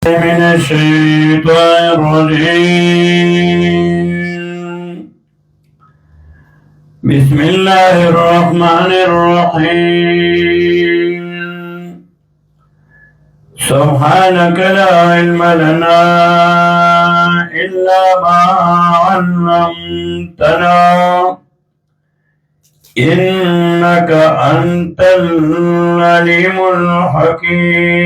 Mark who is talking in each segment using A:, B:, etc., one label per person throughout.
A: من الشيطان الرجيم. بسم الله الرحمن الرحيم. سبحانك لا علم لنا إلا ما علمتنا إنك أنت العليم الحكيم.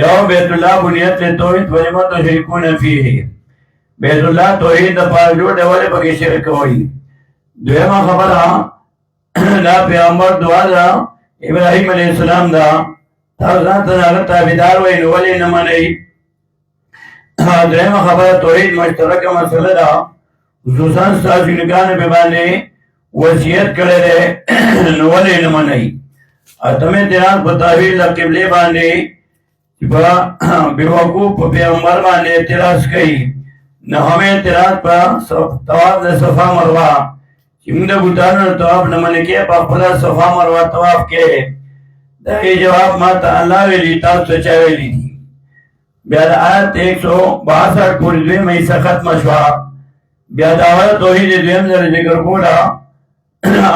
A: یو بیت الله بنیت توحید ولما تشركون فيه بیت الله توحید د پاره جوړ دی ولې پکې شرک کوي. دویمه خبره دا پیغمبر دعا ده ابراهیم علیه السلام دا تاسو ځان ته هغه تابعدار وای نو ولې نه منئ. دویمه خبره توحید مشترکه مسله ده خصوصا ستاسو نگاهونه په باندې وصیت کړی دی نو ولې نه منئ. اتمه اعتراض په تعویل د قبلې باندې چې په بیوقوف په پیغمبر باندې اعتراض کوي. نهمه اعتراض په طواف د صفا مروه چې موږ د بوتانو طواف نه منې کې په خپل صفا مروه طواف کې دا یې جواب ما ته الله ویلي تاسو چا ویلي دي. بیا د آیت 162 پورې دویمه حصه ختمه شوه. بیا د اول توحید دویم ځل ذکر کوله.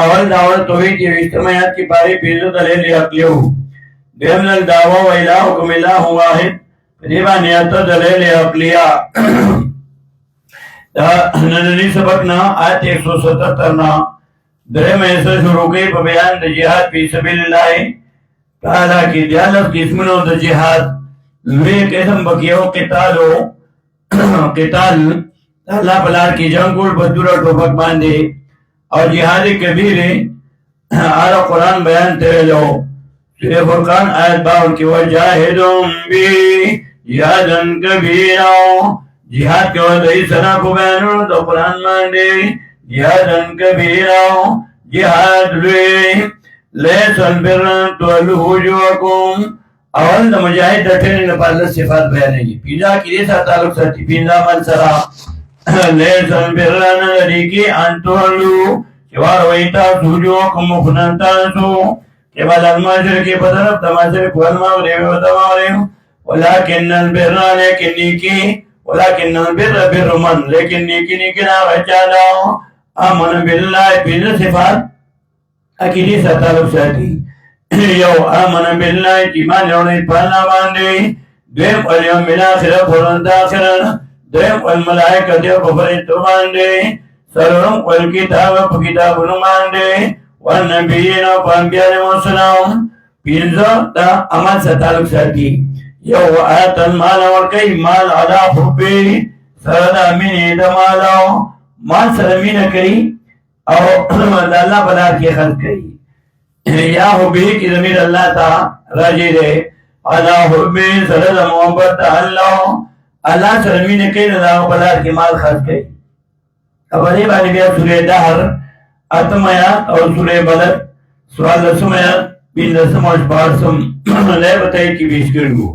A: اول د اول توحید یویشتمه آیت کې پارې پنځه دلیل عقلي وو. دویم ځل دعوه و الهکم اله واحد په دې باندې اته دلیل عقلیه. دا نننی سبق نه آیت 177 نه درېمه حصه شروع کوي په بیان د جهاد فی سبیل الله تعالی کې دیالت قسمونو د جهاد لوی قسم بکیو قتال الله بلار کی جنگ کول بدور ټوپک باندې او جهاد کبیر آل قرآن بیان تیرلو. سورہ فرقان آیت 52 کی وجاہدون بی جہادن کبیرا جہاد کے ودائی سنا کو بیانو دو قرآن ماندے جہادن کبیرا جہاد لوی لیس البرن تولو وجوہکم. اول دا مجاہد دٹھنے لپارلہ صفات بیانگی پیدا کی دیسا تعلق ساتی پیدا من سرا لیس البرن لدیکی انتولو چوار ویتا سوجوہکم مخنانتانسو کہ بعد الماشر کی پترف تماشر کول مغرب و تمغرب ولیکن البر لیکن نیکی ولیکن البر بر من لیکن نیکی نیکی نا بچانا آمن باللہ پیدا صفات اکیدی سا تعلق ساتی. یو آمن باللہ ایمان یونی پانا باندے دویم الیوم بالاخرہ قرآن داخرہ دویم والملائکہ دیو بفرشتو باندے سرورم والکتاب پکتابنو باندے والنبیین پانبیان موسلام پینزو تا عمل سا تعلق ساتی. یو آیت المال ورکی مال علا حبی سرد امینی دمالاو مال سرمین کری او اللہ بلار کی خلق کری. یا حبی کی ضمیر اللہ تا راجی دے علا حبی سرد محبت اللہ سرمین کری اللہ بلار کی مال خلق کری. اب ادھے بانی بیا سورہ دہر اتم آیات اور سورہ بلد سوال لسم آیات بین لسم اور شپارسم لے بتائی کی بیش کرگو.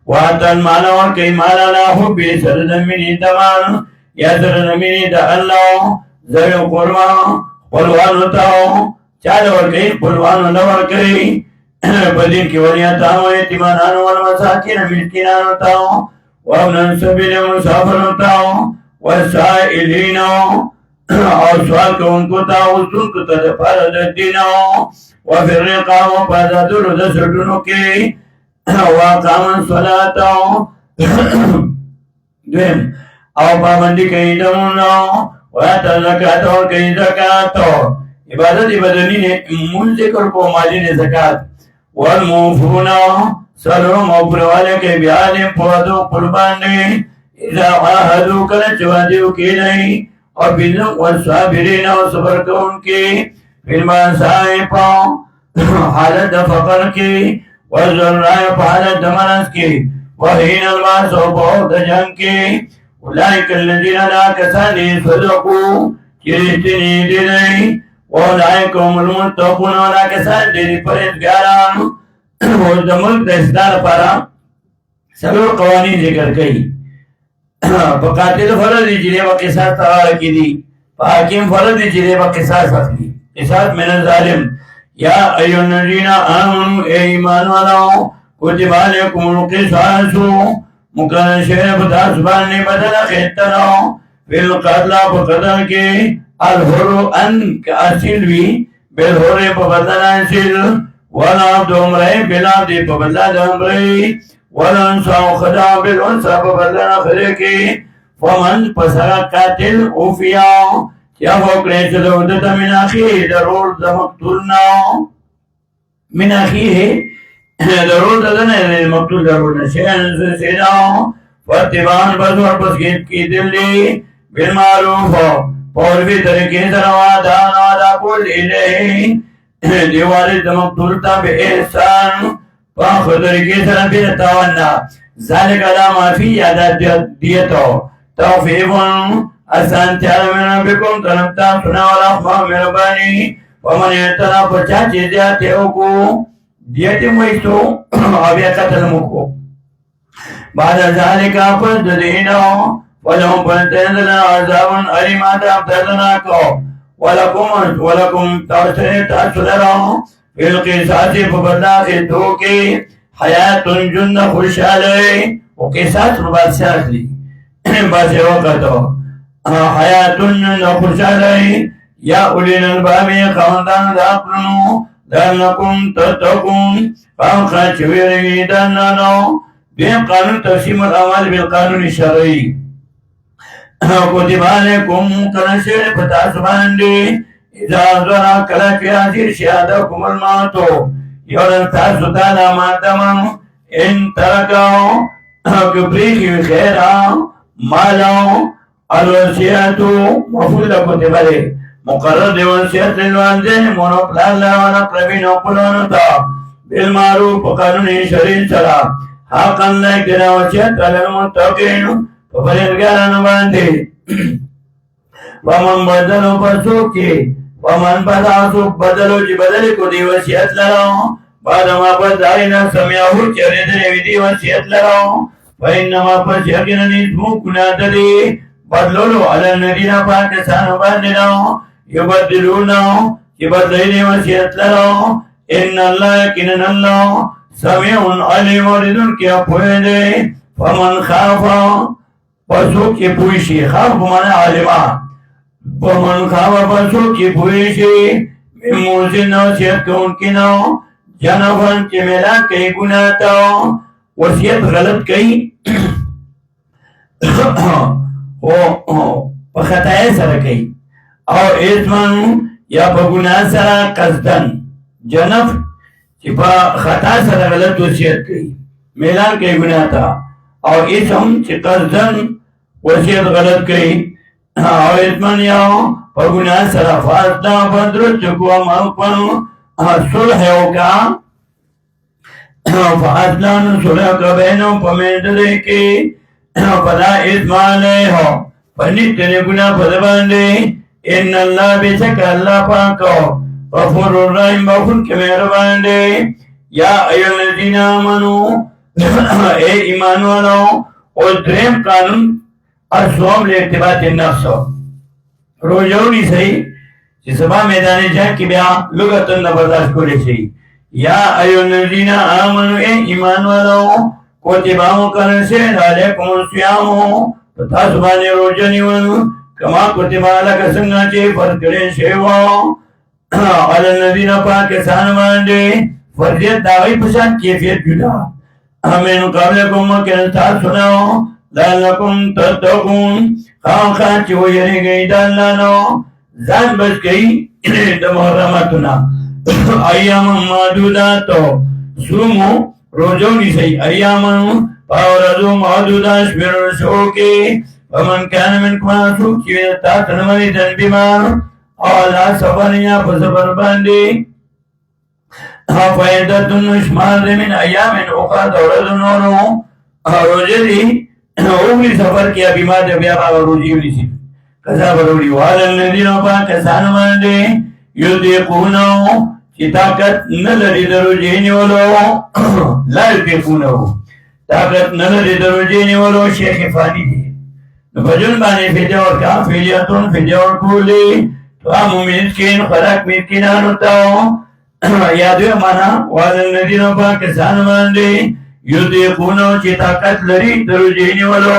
A: واتن مانا اور کئی مانا لا حبی سرزمینی دمان یا سرزمینی دا اللہ زوی قرآن قلوان ہوتاو چال اور کئی قلوان نور کئی بدین کی ولیتاو یتیمانان والمساکین مسکنان ہوتاو وابنان سبیل مسافر ہوتاو والسائلینو اور سوال کو ان کو تاوستون کو تدفار دینو وفی الرقاو پازادر دسرٹنو کی واقاما صلاتو دویم او پابندی کئی دمونو ویتا زکاتو کئی زکاتو عبادت بدنی نے مول ذکر کو مالی نے زکات والموفونو سلو موفر والے کے بیادیں پودو قربان نے اذا آہدو کلچ وادیو کی نہیں اور بینم والصابرین و صبر کون کی فیلمان سائے پاؤں حالت فقر کی وزرائے حالت مرض کی وحین الباس و بہت جنگ کی اولئک الذین لا کسانی صدقو چرشتنی دلی اولئکم المتقون ولا کسان دلی پرہیزگاران اور ملک دستار پارا سلور قوانین ذکر کئی. قاتل فرض دی جنہیں با قصاص تغار کی دی حاکم فرض دی جنہیں با قصاص اخلی قصاص من الظالم. یا ایو الذین آمنوا اے ایمان والاو کتب علیکم القصاص مقرر شہر بتا سبحانی بدل خیتنو فی القتل بقدر کے الحر ان کا اصل بھی بالحر ببدل انسل والعبد عمرے بالعبد ببدل عمرے والانسا خدا بالانسا ببدل خدے کے فمن پسر قاتل اوفیا یا فوقنے چلو دتا من اخیه ضرور دمقتلنا من اخیه ضرور تدنه مقتول ضرور نشين سيداو فاتبان بزور بسكيت کی دلی بالمعروف اور بھی طریقے سروادان وعدا کل الیہ دیواری مقتول تا بے احسان فاخر طریقے سر بیر تاوانا ذالک علامہ فی عدد دیتو توفیق آسان تیار من ربکم طرفتا سنا ورحمہ مربانی ومن اعتنا پچا چیزیا تیوکو دیتی مویستو آبیا قتل مکو بعد ذلك فددينه ولهم فلتنزلنا عذاب أليم تبتدناكو ولكم تأثرون في القصاص فبدنا خدوكي حياة جنة خشالي وقصاص رباسيات لي بس وقتو حياة جنة خشالي يا أولي الألباب خواندان ذاقلنو لأنكم تتقون فأخذ شويري دانانو بين قانون تقسيم الأعمال بالقانون الشرعي كتب عليكم كنشر فتاسبان دي إذا زرع كلا في هذه شهادكم الموت يولن تاسو تعالى ما دمن إن تركوا كبريك خيرا مالا الوصية مفروضة كتب عليه مقرر دي وصية للوالدين منقل لا ونقربين وقلون بالمعروف وقانون شرعي شرع حقا لك دنا وشهد على المتقين فبرزقانا باندي ومن بدلوا فسوكي ومن بدعسوا بدلوا جبدل كدي وشهد لهم بعدما بدعنا سمعه چردر ودي وشهد لهم فإنما فشهقنا نسمو كنا دلي بدلوا على الذين باكسان باندنا يبدلونه يبدلين وشهد لهم إن الله كنن الله سميع عليم ردن کیا پوئے فمن خافا پسو کی پوئشی خاف بمانا عالما فمن خافا پسو کی پوئشی من موزن وسیعت کون کی نو جنفن چی ملا کئی گناتا وسیعت غلط کئی پخطائے سر کئی او اسمن یا پگناہ سر قصدن جنف چې په خطا سره غلط وصیت کوي میلان کوي ګناه تا او اسم چې قصدن وصیت غلط کوي او اسمن یو په ګناه سره فاسدا بدرت کو ما په صلح وکا فاسدان صلح کا بینو پمند دے کې فلا اسمان له پنځ ته ګناه په باندې ان الله بشک الله پاکو غفور الرحیم بخون کے مہربان دے یا ایو الذین آمنوا اے ایمان والو اور درہم قانون الصوم لارتباط النفس روجونی صحیح چی سبا میدان جنگ کی بیا لغتن نبرداشت کو لے صحیح یا ایو الذین آمنوا اے ایمان والو کتباو کرنسے علیکم الصیامو تتا سبانی روجنی ونو کما کتبا لکا سنگا چی فرد کرے شیوو على الذين پاکستان باندې فرضیت داوی پسند کیفیت جدا امین قبلکم مکن تاسو نو لعلکم تتقون خام چې ویریږئ د الله نو ځان بچ کړئ د محرماتنا ایام معدودات صومو روزو نیسئ ایام پاورزو معدودات شمیر شو کې ومن كان منكم سوء چې تاسو نه مریض بیمار اولا سفریا فسفر باندی فائدتن شمار من ایام اخرى دورت نورو روجه دی اوگلی سفر کیا بیمار دی بیا باقا روجی ولی سی کسا بروڑی والا الذین پاکستان باندی یدیقونو چی طاقت نلری درو جینی ولو لا یدیقونو طاقت نلری درو جینی ولو شیخ فانی دی نفجن بانی فیدے اور کام فیلیتون فیدے اور کولی تو مسکین خلق مسکینان ہوتاو یادوی مانا والا الذین پاکستان باندی یدیقونو چی طاقت لری درو جینی ولو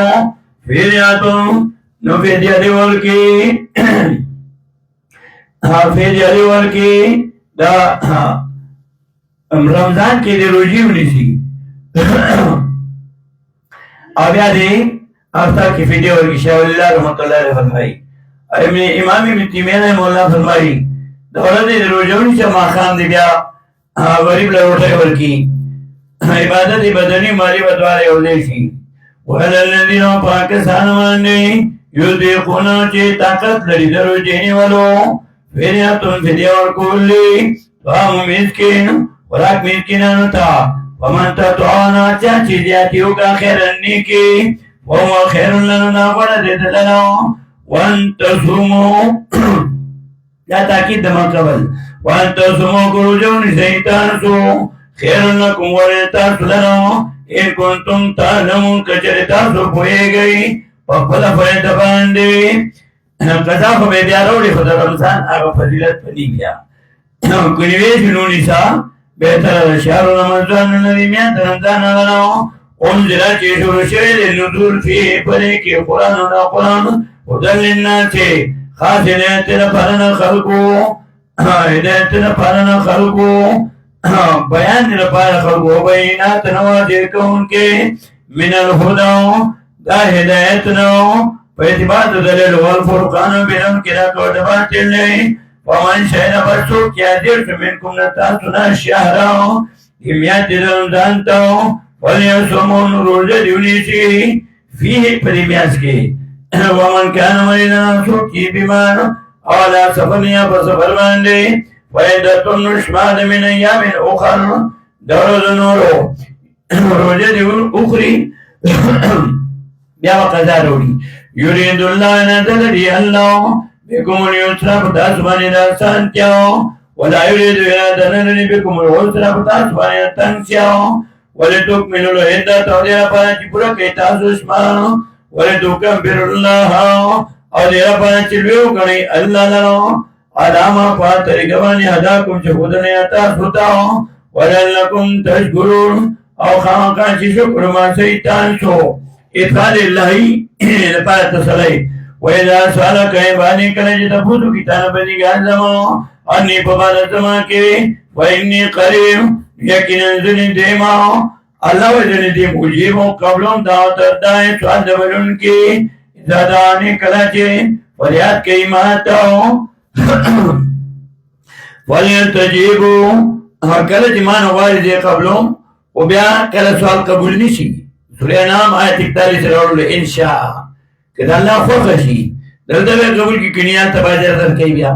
A: فیلیتون نو فیدیالی والکی فیدیالی والکی دا رمضان کی دی روجی ہونی سی اب یادی آفتاب کی فیدیو والکی شاہ اللہ رحمت اللہ علیہ فرمائی امام ابن تیمیہ نے مولانا فرمائی دولت دی روجونی سے ماخام دی بیا غریب لروٹے ورکی عبادت بدنی مالی بدوار یودیشی وعلى الذين پاکستان باندې یذيقون چې طاقت لري درو جنی ولو فریاتون فدیه ورکولی طعام مسکین خوراک مسکینانو ته ومن تطعنا چا چې زیاتیو کا خیرن نیکی وهو خیر لنا غوړه دې دلنو وان تصوموا یا تاکید دما کول وان تصوموا ګورجون شیطان سو خیر لکم ورتا سلنو ان کنتم تعلمون کچره تاسو پوهیږئ په خپل فائدہ باندې قضا خو به بیا وروړي خو د رمضان هغه فضیلت پدې بیا کوي شنو نساء بهتر شهر رمضان الذي میاد رمضان غنو انزل چې شروع شوی د نزول فيه پرې کې قرآن او قرآن هدى للناس خاص هدایت لپاره خلقو هدایت لپاره خلقو بیان لپاره خلقو بینات نواجه کونکي من الهدى دا هدایت نو په اعتبار د دلیل والفرقان بینم کې دا کوټه باطل نه ومن شهد برسوک یا دیر منکم نتاسونا شهرا امیاد رمضان تاو ولیسومون روزه دیونیسی فیه پریمیاز کے ومن کان مریدنا سوکی بیمان اولا سفرنیا پسفر باندے ویدتون نشماد من ایام اخر دروز نورو روزه دیون اخری بیا وقضا روڑی یرید اللہ نزل اللہ بكم اليسر فتاسباني داستان تياو ولا يريد إرادة بكم العسر فتاسباني تنسياو ولتكملوا العدة ودير فانتبرا كي تاسو اسمانو ولتكبروا الله ودير فانتبروا كي الله لنو علامة فاترقباني هداكم شهودني تاسو تاو ولعلكم تشكرون أو خامقان شكر ما سيطان سو إدخال الله لپاره تسلی وإذا سألك عبادي کله چې تاسو کتاب باندې ګرځمو اني په باندې زما کې وإني قريب یقینا ذن دیما الله وجل دې مجيب قبلهم دعوت دای سوال دبلون کې زادانه کله چې فریاد کوي ماته وليستجيبوا کله چې مان وایي دې قبلهم او بیا کله سوال قبول نشي سورہ نام آیت 41 راوړل ان شاء کدا الله خوښ شي دلته به قبول کی کنیا تباجر در کوي بیا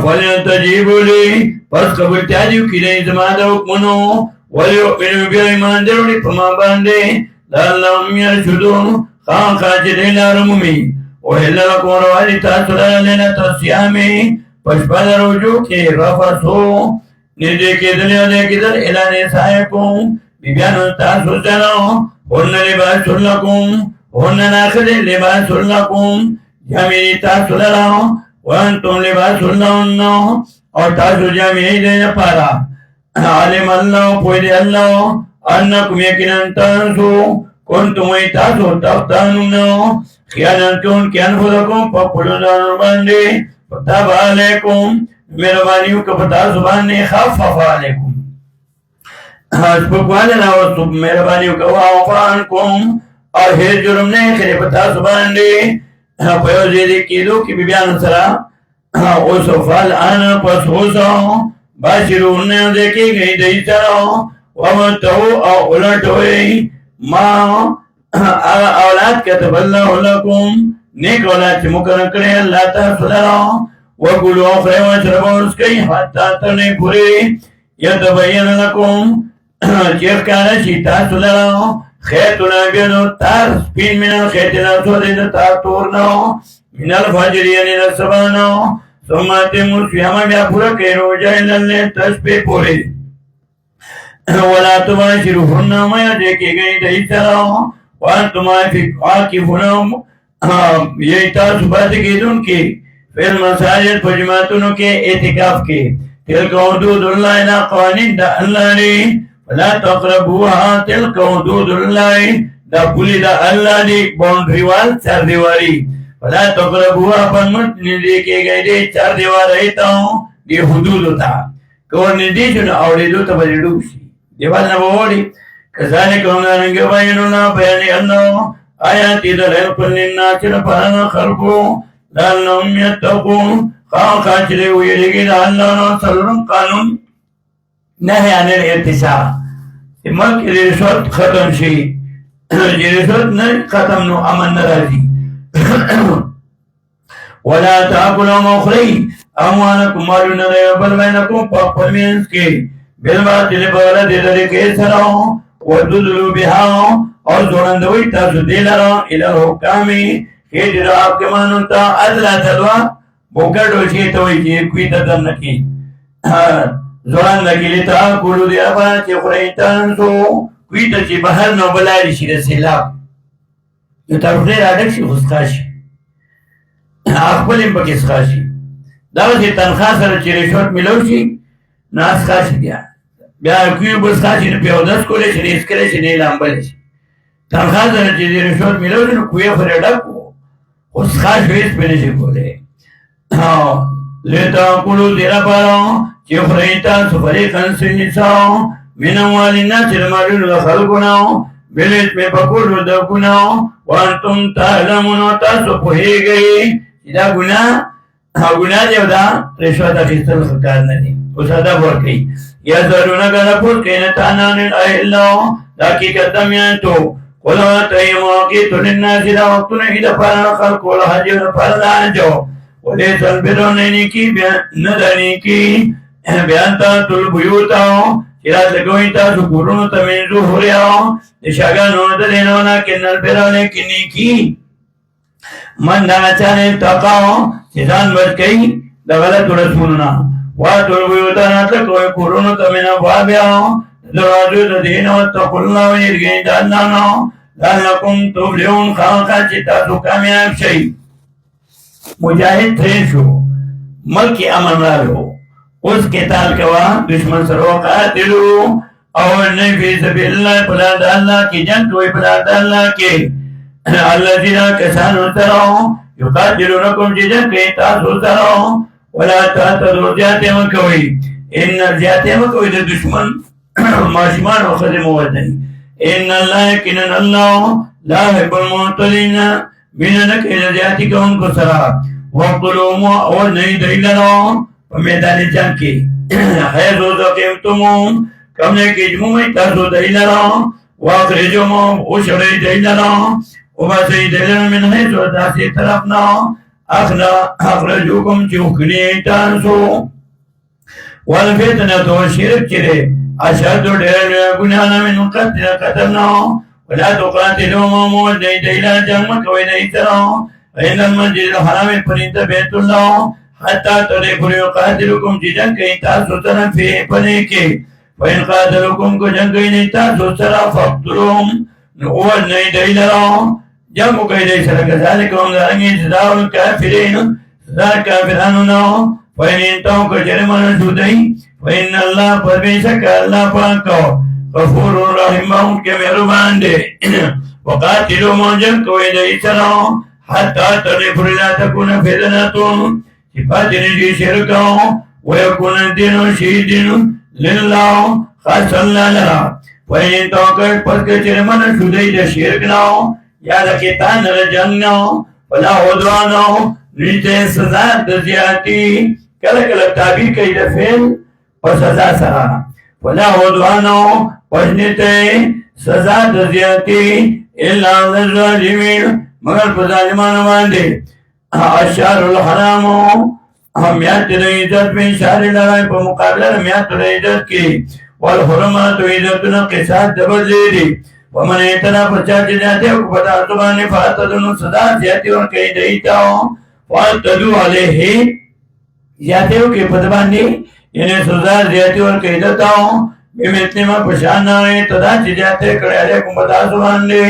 A: فلن تجيبوا لي پس قبول تاجو کینې زما د حکمونو وليو بیا ایمان درونی په ما باندې لعلهم يرشدون خان خاجر لارمومي وهلا کوروالي تاسو له تاسيامي پشپد رجوع کې رفسو نږدې کېدل اعلان سایکم بیبیانو تاسو سره هن لباس لكم هن ناخذ لباس لكم جامعی تاسو لرا وانتم لباس لهن اور تاسو جامعی دین پارا علم اللہ پوید اللہ انکم یقیناً تاسو کنتم ای تاسو تفتانون خیانتون کی انفسکم پپلون باندے فتاب علیکم مہربانیوں کا پتاسو باندے خفف علیکم سپکوانے ناو مہربانیوں کا وعفانکم اور هیڅ جرم نه کړی په تاسو باندې په یو ځای کې دوه کې بیان سره او سوفال ان پس هوسو باشرون دې کې گئی دای سره ومتو او ولټوي ما اولاد كتب الله لكم نیک اولاد چې مقرر کړی الله تاسو لپاره وګلو او واشربوا اسکي حتا تنه پوری يتبين لكم چې کار شي تاسو لپاره خیتنا بیانو تار سپین من الخیت الاسود تار تورنو من الفجر یعنی نصبانو سماتی مسیحما بیا پورا که روجا الاللہ تشبی پوری ولا تباشرهن میا دیکھے گئی دی سراو وانتم عاکفون یہی تاسو بات کی دن کی فی المساجد پجماتونو کے اعتکاف کے تلک حدود اللہ انا قوانین دا اللہ لی فلا تقربوها تلك حدود الله دا پولی دا اللہ دی باؤنڈری وال چار دیواری فلا تقربوها پنمت ندی کے گئے دی چار دیوار رہتا ہوں دی حدود تا کور ندی چون اوڑی دو تا بجی ڈوب شی دیوال نبوڑی کسانی کونگا ننگی بینونا بیانی اللہ آیاتی در حلقن لنناچن پانا خلقو لالنہم یتقون خواہ خاچرے ہوئی لگی دا اللہ نو سلرم قانون نهي عن الارتشاء ملک رشوت ختم شي رشوت نه ختم نو امن ناراضي ولا تاكلوا مخري اموالكم مالون بل بينكم فقل کې بالباطل بغل دې کې سره وتدلوا بها اور ځوړندوي تاسو دې لاره الى حکام کې دې حاکمانو ته عدل تلوا بوګړو شي ته وي چې کوي ته دن کې ځوړند کې تا کولو دې ابا چې خوري تاسو کوي ته چې بهر نو بلای شي د سیلاب یو تر دې راډک شي خوستاشي خپل هم پکې ښکاشي دا چې تنخواه سره چې رشوت ملو شي نو ښکاشي بیا کوي به ښکاشي نو بیا اودس کولی شي نه ایسکلی شي نه یې لامبلی شي تنخواه سره چې رشوت ملو شي نو کوی خورې ډک و خو ښکاش هېڅ پرې نه شي کولی لتاکلوا دې لپاره چې خورئ تاسو فریقا څه حصه من اموال الناس د مالونو د خلکو نه بالإثم په کولو د ګناه وانتم تعلمون تاسو پوهېږئ دا ګناه دی او دا رشوت اخیستل ښه کار نه دی اوس ادب ورکوي یذرونک لپوس کوي نه تا نه الا دا حقیقت میانتو قل ورته مواقیت للناس دا وختونه دي دپاره خلکو الحج دپاره د حج ولیس البر نه نیکي نه ده نیکي بیان تاتو البیوت چې راتلګوئ تاسو کورونو ته من ظهورها د شاګانو د دې نه ولکن البر لیکن نیکي من دا چانه تقاو چې ځان بچ کړي د غلطو رسمونو واتو بیوتانا تکوئ کورونو ته من ابوابها دروازو د دې نه واتقوا الله ویرګئ د الله نه لعلکم تفلحون خامخا چې تاسو کامیاب شئ مجاهد ترې شو ملک امن راغلو اوس قتال کوا دشمن سره وقاتلو او نه فی سبیل الله په لار د الله کې جنګ کوئ په لار د الله کې الذين كسانوا تروا يقاتلونكم جنگ تاسو تروا ولا تعتذروا زیاته مکوئ ان زیاته مکوئ د دشمن ماشمان او خدمت وطني ان الله يكن الله لا يحب المعتدين بينك الى زیاتكم كسرا وقلوا او نه دیلنو په میدان جنگ کې خیر زقمتم کوم نه کې جمعه تاسو دیلنو واخرجوا او شری دیلنو وباسي دلنا من حيث وداسي طرفنا أخرجوكم چوکلی تانسو والفتنة والشرك چره أشهد دیر گنانا من قتلنا ولا تقاتلوا مول دیلا جنگ کوئی دیتنا فإن المسجد الحرام پرینت بیت الله حتى تدخلوا يقاتلكم جنگ کئی تاسو طرف فی پنیکی فإن قاتلكم کو جنگ کئی تاسو طرف فاقتلوهم نقول دیلا جمع کوي دې سره کذالک هم دارنګې جزاء الکافرین سزا کافرانو نه فإن انتهوا کجرمانه شو دی فإن الله پربیشک الله پاک غفور رحیم بخښونکی مهربان دی وقاتلوا موجن کوي دې سره حتی تر پورې لا تکونه فتنه چې پاتې نه شي شرک ويكون الدين شهيد لله خاص الله لرا فإن انتهوا پس کجرمانه شو دی د شرک نه یا د کتان رجنو ولا عدوانو نیته سزا د زیاتی کله کله تعبیر کوي د فعل په سزا سره ولا عدوانو پښنیته سزا د زیاتی الا الظالمین مگر په ظالمانو باندې اشهر الحرام همیات د عزت په اشاره لای په مقابله همیات د عزت کې والحرمات عزتنا قصاص دبل دی ومن ایتنا پرچاچ جاتے ہو پتا زبانے فاتدنو صدا زیادتی اور کئی دیتا ہوں فاتدو علیہ زیادتی ہو کہ پتبانی یعنی صدا زیادتی اور کئی دیتا ہوں بمثل ما پشان آئے تدا چی جاتے کرے علیکم پتا زبان لے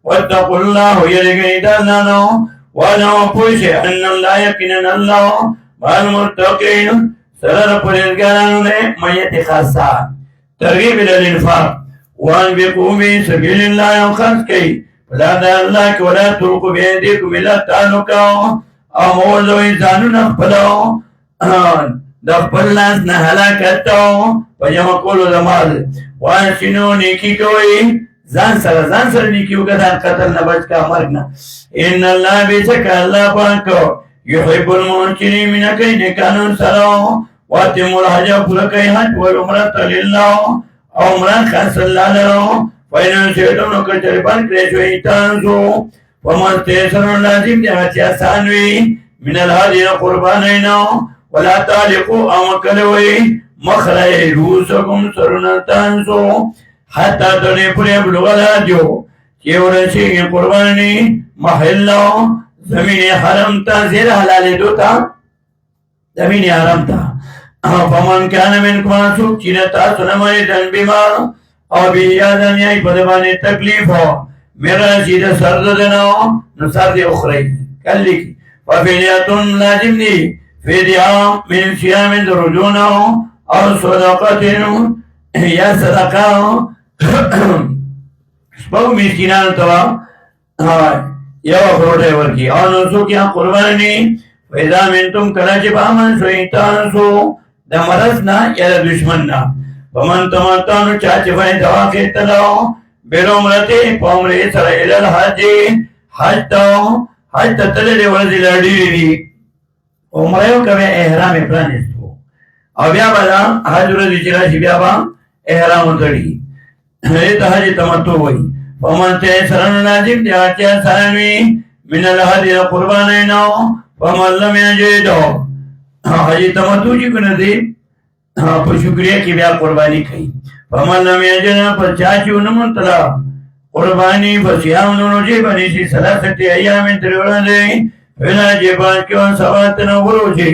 A: واتقوا اللہ یلگئی دانانو وانا پوش ان اللہ یقینن اللہ والمرتقین سرر پریزگارانو نے میت خاصا ترغیب الانفاق وانفقوا في سبيل الله خرج كي فلا دا الله ولا تلقوا بيديكم الى التهلكه امول انسان نخبلو د خپل لاس نه هلاکت په جمع کولو د مال وانشنو نیکی کوي ځان سره نیکی وکړه قتل نه بچ کا مرګ نه ان الله بشک الله پاک يحب المحسنين من كيد قانون سره واتم الحج فرقي حج والعمره لله او مران خاص الله لرو فإن سيدون كتربان كريشوي تانسو ومن تيسر لازم جهتي سانوي من الهدي قربانين ولا تعلقوا أمكلوي مخرج رؤوسكم سرنا تانسو حتى تنفر بلغ الهديو كيورشي قرباني محلو زمین حرم تا زیر حلال دوتا زمین حرم تا فمن کان من کمانسوک چینتا سنمانی دن بیمار او بیادن یای پدبانی تکلیف ہو میرا سید سرد دنو نسرد اخری کلی کی ففیلیتون لازم دی فیدیا من سیام درجونو او صدقاتنو یا صدقاو سپاو مسکنان توا یو خروٹے ورکی آنسو کیا قربانی فیضا من تم کلاچ بامن شویتانسو دا مرضنا یا دا دشمننا فمن تمانتانو چاچ فائی دواقی تلاو بیرو مرتے پامرے سر الال حج تا تلے ورزی لڑی دی عمریو کبھی احرام پرانستو او بیا بادا حج رضی چراشی بیا با احرام تڑی ایتا حج تمتو ہوئی فمن تيسر لازم دعاتيا سانوي من الهدي القربانين فمن لم يجد حجی تمتو جی کندی پر شکریہ کی بیا قربانی کئی فمن لم يجد پر چاچو نمنتلا قربانی فسیام نونو بنی سی سلاستی ایام تریولا دے فیلا جیبان کیون سواتن ورو جی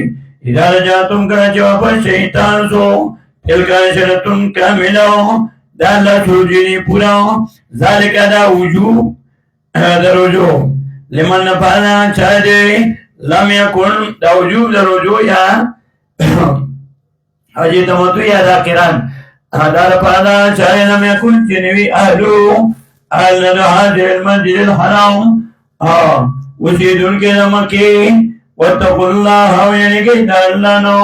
A: اذا رجاتم کراچ واپس شیطان سو تلکا شرطن کاملو دا اللہ سوجینی پورا ذالک دا وجوب دا رجوع لمن نفعنا چاہدے لم یکن دا وجوب دا رجوع یا حجی تمتو یا دا قرآن دا رفعنا چاہدے لم یکن چنوی اہل دا حاضر المسجد الحرام وسیدن کے نمکی واتقوا اللہ یعنی کہ دا اللہ نو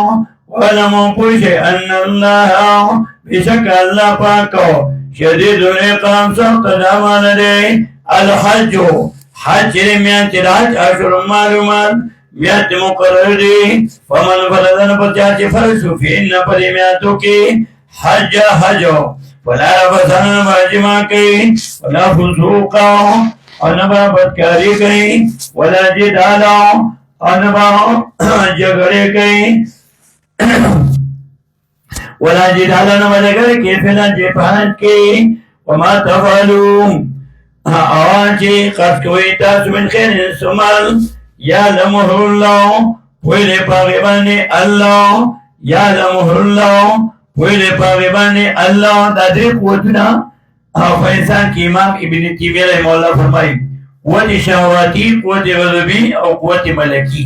A: وَلَمُ پوشے ان اللہ بشک اللہ پاکو شدید العقاب سخت دامان دے الحج حج میات راج اشر معلومات میات مقرر دی فمن فلدن پچاچ فرسو فین پدی میاتو کی حج حجو فلا رفسان باجما کی ولا فسوقا انبا بدکاری کی ولا جدالا انبا جگڑے کی ولا جدالنا مدگر کے فلا جفان کے وما تفعلوا آوانچی قد کوئیتا سمن خیر سمال یعلمه اللہ پویلے پاغبانی اللہ یعلمه اللہ پویلے پاغبانی اللہ دادری قوتنا فیسان کی امام ابن تیمیہ رحمہ اللہ فرمائی قوت شہواتی قوت غضبی اور قوت ملکی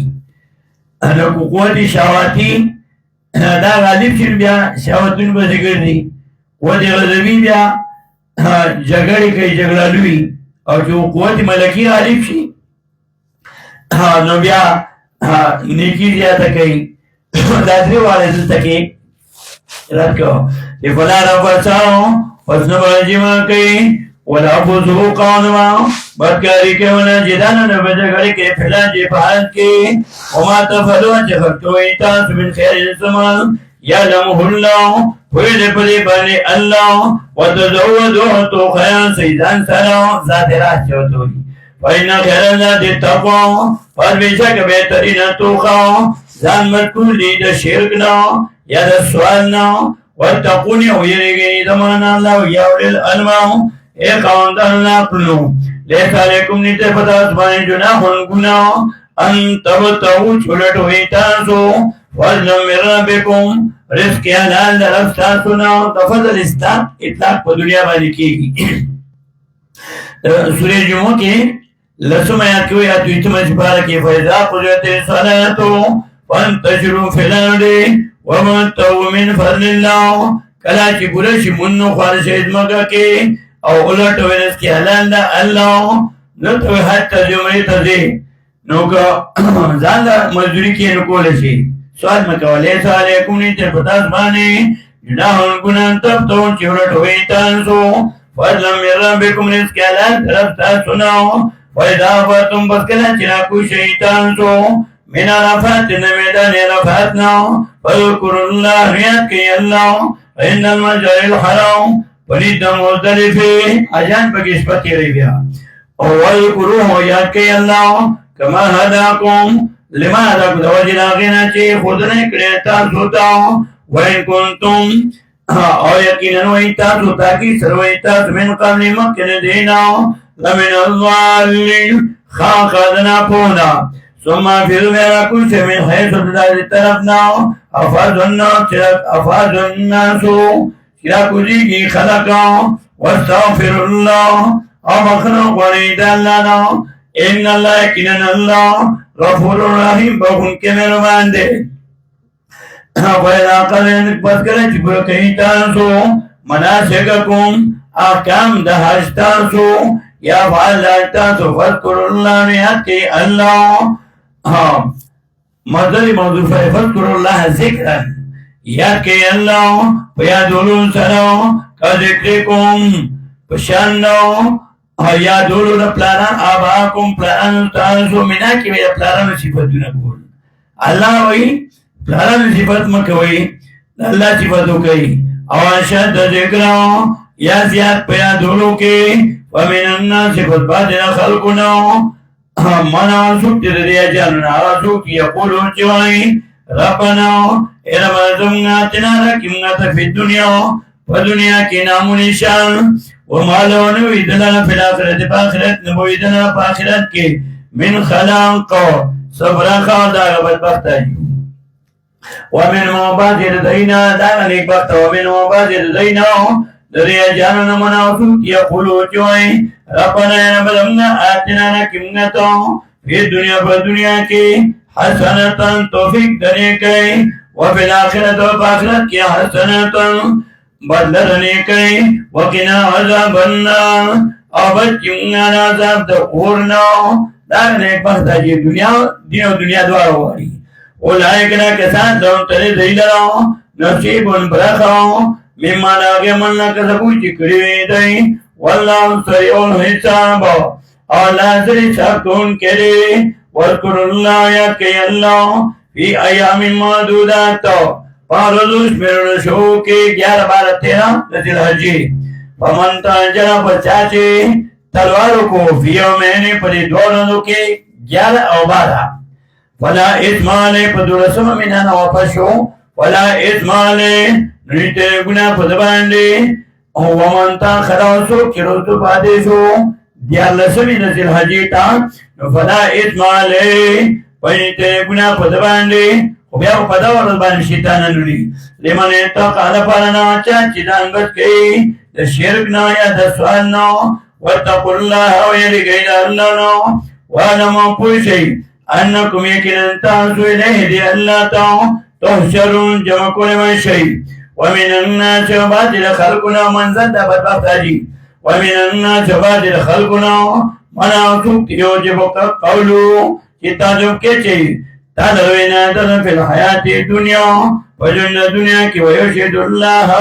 A: قوت شہواتی دا غالب شن بیا شاوتون با ذکر دی قوت غضبی بیا جگڑی کئی جگڑالوی اور جو قوت ملکی غالب شی نو بیا نیکی زیادہ کئی دادری والے دلتا کئی رد کہو فلا رفساو فسنو باجیما کئی ولا فسوقا نما بدکاری کے ولا جدانا نبجگڑی کے فلا جفات کے وما تفعلوا جفرتویتا من خیر السمان یعلمه اللہ ویل پلی بانی اللہ وتزودوا تو خیان سیدان سلام ذات راہ چوتوی فإن خیر اللہ دی تقوی پر بیشک بہترین توقع زان مرکول دی دا شرکنا یا دا سوالنا واتقونی ویرگی زمانا اللہ یاولی الالماء ایک آندان اللہ پلو لیسا علیکم نیتے پتا اسمانی جناحن گناہ ان تبتاو چھلٹ ہوئی تاسو فضل من ربکم رزق حلال در افستاسونا تفضل استاق اطلاق پا دنیا بانی کی گی سورہ جمعہ کے لسم آیات کو یا دویتم سپارہ کی فیضا قدرت صلاتو فانتشروا فی الارض ومنتو من فضل اللہ کلاچی برش منو خارش ادمکا کے او الٹ ورس کی حلال دا اللہ نتو حد تجمعی تزی نوکا زاندہ مزدوری کی نکولشی سوال مکو لیسا علیکم نیتے پتاس بانی جناحن گناہ تب تو چورٹ ہوئی تانسو فضلم من ربکم رزق کی حلال طرف تاسناو فیدا فاتم بسکنا چناکو شیطانسو من عرفات نمیدان عرفاتنا فذکر اللہ ریاد کی اللہ عند المشعر الحرام پنید مزدلفه اجان پکش پتی رہی بیا وَاذْكُرُوهُ یاد کئی اللہ کما هداکم لما هداکم دوجی لاغینا چی خودنے کریتا سوتا وَإِن كُنْتُمْ اور یقیناً وَإِنْ سوتا کی سرویتا من قبل مکن دینا لمن الظالین خاقادنا پونا ثم فِرُ میرا کچھ من حیث دلالی طرفنا افاظ الناسو شرا کجی کی خلقا واستغفر اللہ اور مخلوق ولید اللہ نا ان اللہ یقیناً اللہ غفور الرحیم بخون کے مہربان دے وَإِذَا قَلَنْ پس کرے چپر کہیں تانسو مناسککم احکام دا حج تانسو یا فعال تانسو فذکر اللہ نیت کی اللہ مدر موضوع فذکر اللہ ذکرن یاد کی اللہ پیادولو سنو کا ذکرکم پشانو یا دولو دا پلانان آباکم پلانان تانسو منا کی میرا پلانان صفتو نکول اللہ وی پلانان صفت مکوئی اللہ صفتو کئی اوانشد ذکرو یا زیاد پیا دولو کے ومن الناس صفت بادنا خلقنو منا سکت دیا جاننا آسوک یقولون چوائی ربنا ارما زمناتنا رکمنا فی الدنیا فدنیا کی نام نشان وما لو نویدنا فی الاخرت پاخرت نبویدنا پاخرت کے من خلاق صبرا خادا بدبخت ومن مبادر دینا داغن ایک بخت ومن مبادر دینا دریا جاننا مناسوک یقولو چوئی ربنا ارما آتنا نکمنتا فی دنیا فدنیا کی حسنتاً توفیق دنے کئی وفی الاخرت و پاخرت کی حسنتاً بدلنے کئی وقنا عذاب النار اور بچینا عذاب دا اورنا داغنے ایک بخت جی دنیا دین و دنیا دوار ہوئی اولائکنا کسان دون تلے دیلرا نصیب برخا مما لاغی مننا کسبو چکری دی واللہ سریع الحساب اور لازر ساکتون کرے وَاذْكُرُ اللَّهَ یادکے اللہ فی ایام معدودات پارودوش میرے شو کے 11-12-13 نزل حجی فمن تاجرہ بچاچے تلواروں کو فیو مہینے پری دورنوں کے 11 اور 12 فلا اسمالے پدورسم منانا وپشو فلا اسمالے نریتے گناہ پدباندے ومن تا خراؤسو کروتو پادیشو دیالسمی نزل حجی تا فلا اسمالے پنیتے گناہ پدباندے بیا پدا ورزبان شیطانا نوری لیمن اتقال پارنا چاچی دانگت کئی دا شرکنا یا دا سوالنا واتقو اللہ ویلی گئی دا اللہ نا وعلم پوشی انکم یکن انتانسو الیہ دی اللہ تا تحشرون جمع کل من شئی ومن الناس وبادل خلقنا منزل دا بدبخت جی ومن الناس وبادل خلقنا مناسوک یوجبک قولو چتا جب کے چاہیے تدوینا تدن فی الحیات دنیا وجن دنیا کی ویشد اللہ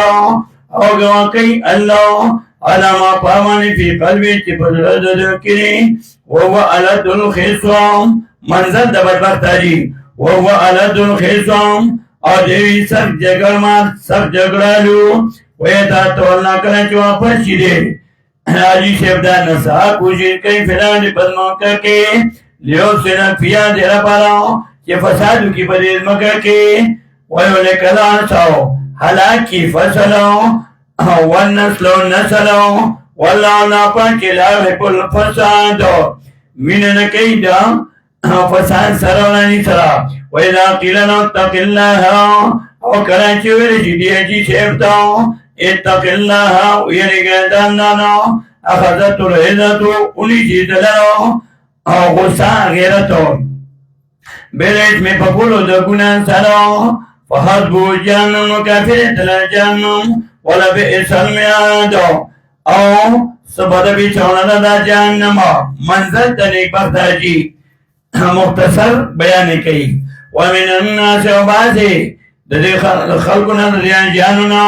A: او گواقی اللہ علامہ پامانی فی قلبی چپدرد ذکری وهو علد الخصام منزل دا بدبخت جی وهو علد الخصام اور دیوی سب جگڑ مات سب جگڑالو ویتا تولنا کرن چوا پرچی دے آجی شیفدہ نسا کوشید کئی فیلان بدموکہ کے لیو سنک فیا دیرہ پالاؤں کہ فسادو کی بدید مکر کے وَيُلِكَ الْعَصَوْ حلاکی فصلوں والنسلو نسلوں واللہ ناپن کے لاغب الفساد منن کیدا فساد سرونانی سرا وَإِذَا قِيلَ نَتَّقِ اللَّهَ او کرانچی ورشی دیجی شیفتاؤں اتق اللہ ویرگی داندانا اخذت الحضتو انہی چیز لرو غصہ غیرتو بیلیت میں پکولو دا گناہ سرو فحضبو جہنم کافرت لجہنم ولبئس المیادو او سبت بیچونا دا جہنم منزل تنیک بختا جی مختصر بیان کئی ومن الناس وبازی دے خلقنا دیان جاننا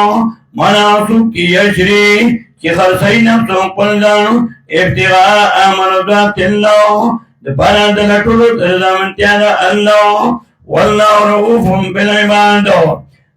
A: مناسوک کی یشری کی خرسی نفسوں قلدان ابتغاء مرضات اللہ دپانا دلٹولو ترزامنتیانا اللہ واللہ رؤوفم بالعباد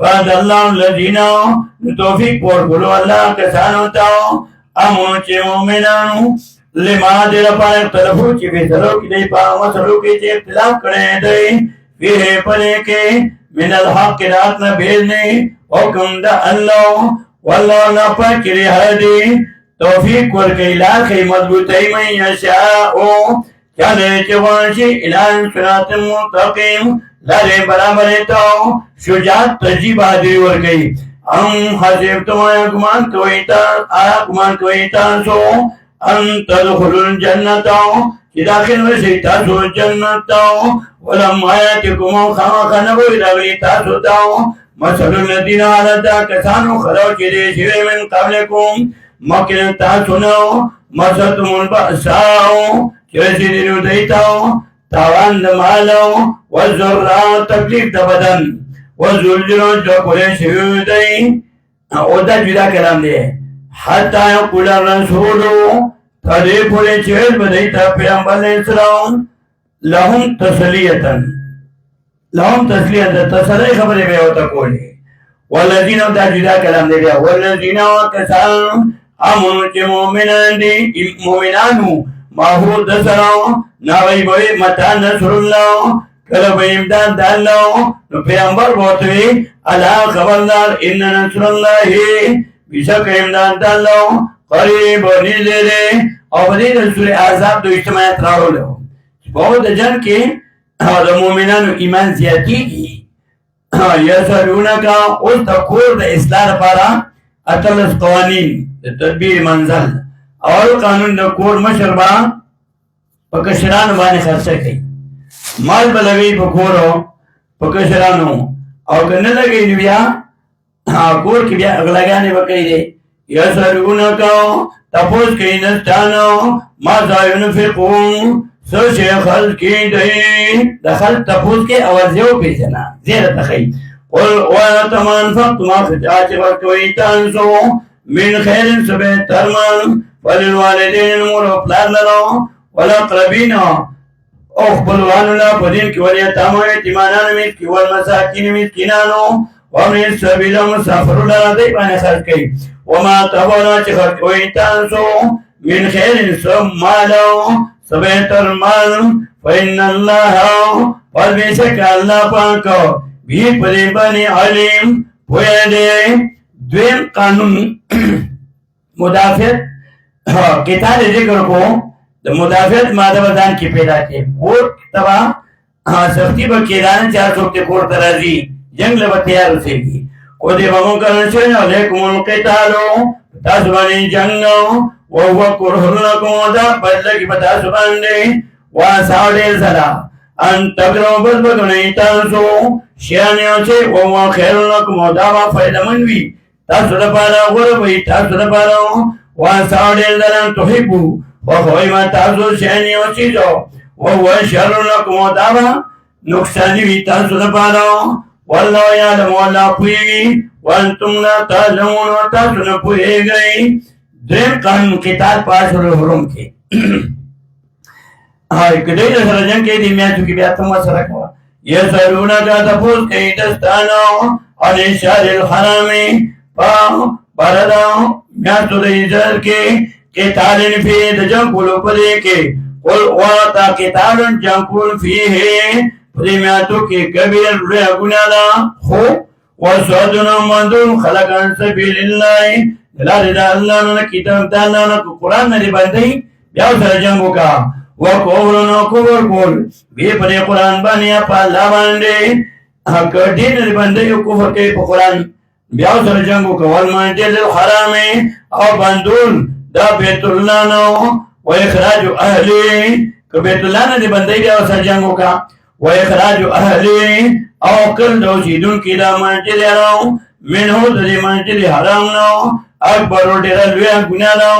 A: فَأَضَلَّهُ الَّذِينَ توفیق ورکړو الله کسانو ته امنو چې مؤمنانو لما دې لپاره اختلافو چې به درو کې دی په مسلو کې چې اختلاف کړي دی فيه پدې کې من الحق رات نه بیلني حکم د الله والله نه پکې هدي توفیق ورکړي لاخې مضبوطی مې یشاء چاله چې واشي الان صراط مستقیم لاره برابر ته شجاعت تجیب حاضر ورکړي ام حسبتم گمان کوئی تاسو ان تدخلوا الجنة چې داخل وشئ تاسو جنت ته ولم آیاتکم خامخا نبوی راغلی تاسو ته مثل الذین هلکه کسانو خلو چې دی شوي من قبلکم مخکې تاسو نه مستهم البأساء چې رسېدلي دوی ته تاوان د مال والضراء تکلیف د بدن وزلزلوا چوکړې شوي دی او دا جدا کلام دی حتی یقول الرسول تر دې پورې چې ویل به دی ته پیغمبر علیه السلام لهم تسلیة تسلی خبرې به ورته کولې والذین دا جدا کلام دی بیا والذین کسان امنو چې مؤمنان دي مؤمنانو ماهو د سره ناوی به متا نصر الله کله به امداد د الله نو پیغمبر ورته الا خبردار ان نصر الله بشک امداد د الله قریب نږدې او دې سورې احزاب د اجتماعیت راوړلو په د جن کې د مؤمنانو ایمان زیاتېږي یسألونک اوس د کور د اصلاح لپاره اتلس قوانین د تدبیر منزل اول قانون د کور مشر به په کشرانو باندې خرچه کوي مال به لګوي په کورو په کشرانو او که نه لګوي نو بیا کور کې بیا اغلاګانې به کوي دی یسألونک تپوس کوي نستانو ماذا ينفقون سو شی خلق کی دی دخل تپوس کے اوازیو پیجنا زیر تخی قل واتمان فقتما خجاچ ورکوی تانسو من خیر سبی ترمان فللوالدین المور اپلار لنو والاقربین اخبلوانو لا پدین کی والیتامو ایتمانان مسکی والمساکین مسکینانو ومن السبیل مسافر لنا دی پانے خرق کی وما تبونا چی خرقوی تانسو من خیر سب مالو سبے ترمان فإن اللہ پر بے شک اللہ پاکو بھی پدے بنی علیم پویا دے دویم قانون مدافعت کتاب ذکر کو مدافعت مادہ بدان کی پیدا کے کورٹ تبا سختی با کیدان چار سوکتے کورٹ ترازی جنگ لبا تیار سے گی کو دے بمو کرن چوئن علیکم القتالو تاسبانی جنگو وهو كره لكم دا بدلك بتا سبحان دي واسعد سلا ان تقروا بالبغني تاسو شيانيو چه وهو خير لكم دا فائدہ منوي تاسو لپاره غربي تاسو لپاره واسعد سلا تحبوا وهو ما تاسو شيانيو چه وهو شر لكم دا نقصان وي تاسو لپاره والله يعلم والله پوي وانتم لا تعلمون تاسو نه پويږئ دریم قانون قتال پاس حرم کې کدی سره جنگ کې دی میاتو کې بیا تم سره کوه یسألونک تپوس کوي دستانو علی شهر الحرام پردا میاتو د عزت کې قتال فی د جنگ کولو پدې کې قل واتا قتال جنگ فیه پدې میاتو کې کبیر لوی ګناه ده خو وصدنا من خلق عن سبیل الله دلالة دا اللہ نے کتاب دا اللہ نے قرآن نے بندی بیاو سر جنگو کا وکورن کبر کول بی پدے قرآن بانی اپا اللہ باندے کردین نے بندی کفر کے پا قرآن بیاو سر جنگو کا والمنجل الحرام او بندول دا بیت اللہ نو و اخراج اہلی کہ بیت اللہ نے بندی بیاو سر جنگو کا و اخراج اہلی او کل دو سیدون کی دا منجل نو منہو دا منجل حرام نو اکبر ډیر لوی ګناه نو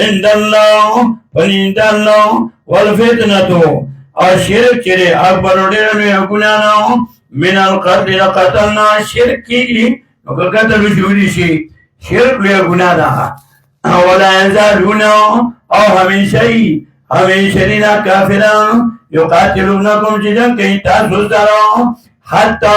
A: عند الله پنځ الله والفتنه او شرک چې اکبر ډیر لوی ګناه نو من القتل قتلنا شرکی نو قتل جوړی شي شرک لوی ګناه ده ولا يزالون او همیشه دینا کافران یقاتلونکم چې جنگ کوي تاسو سره حتی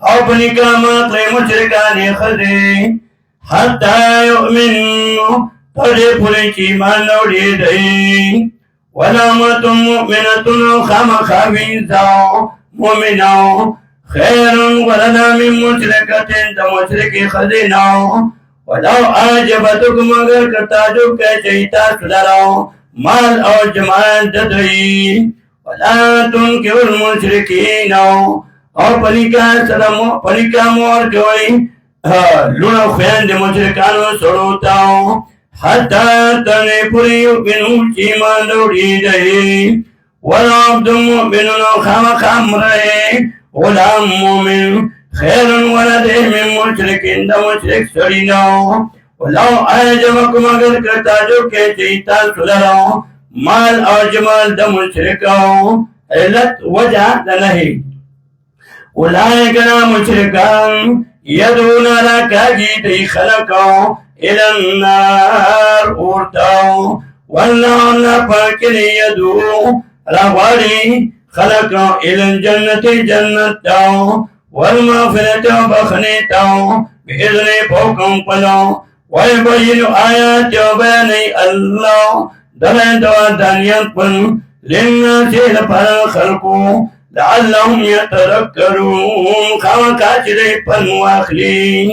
A: او بنکامات مشرکان خزی حتی یؤمنوا ترے پوری کی مان اوڑی دئی ولامت مؤمنة خامخابیزاو مؤمناو خیر ولنا من مشرکت مشرک خزیناو ولو آجبتکم اگر کتاجو کے چیتا سلراو مال اور جمال ددئی ولا تنکر المشرکین اور پنکا مور جوئی لونو خوین دے مشرکانو سڑوتاو حتی تنے پوری یؤمنو چیمان دوڑی دئی والعبد مؤمن خام خام رہے غلام مومن خیر ولدے من مشرک دا مشرک سڑیناو ولو آجمکم اگر کرتاجو کے چیتا سلراو مال اور جمال دا مشرکاو علت وجہ دا نہیں اولئکنا مشرکان یدون لکاجی تی خلقاو الى النار اورتاو واللہ پاکلی یدو رغواری خلقاو الى الجنت جنتاو والمغفرت بخنیتاو بإذن پوکم پلاو ويبين آيات وبياني الله دلائل ودانيات پن للناس لپر خلقو لعلهم يتذكرون خامکا چرے پن واخلی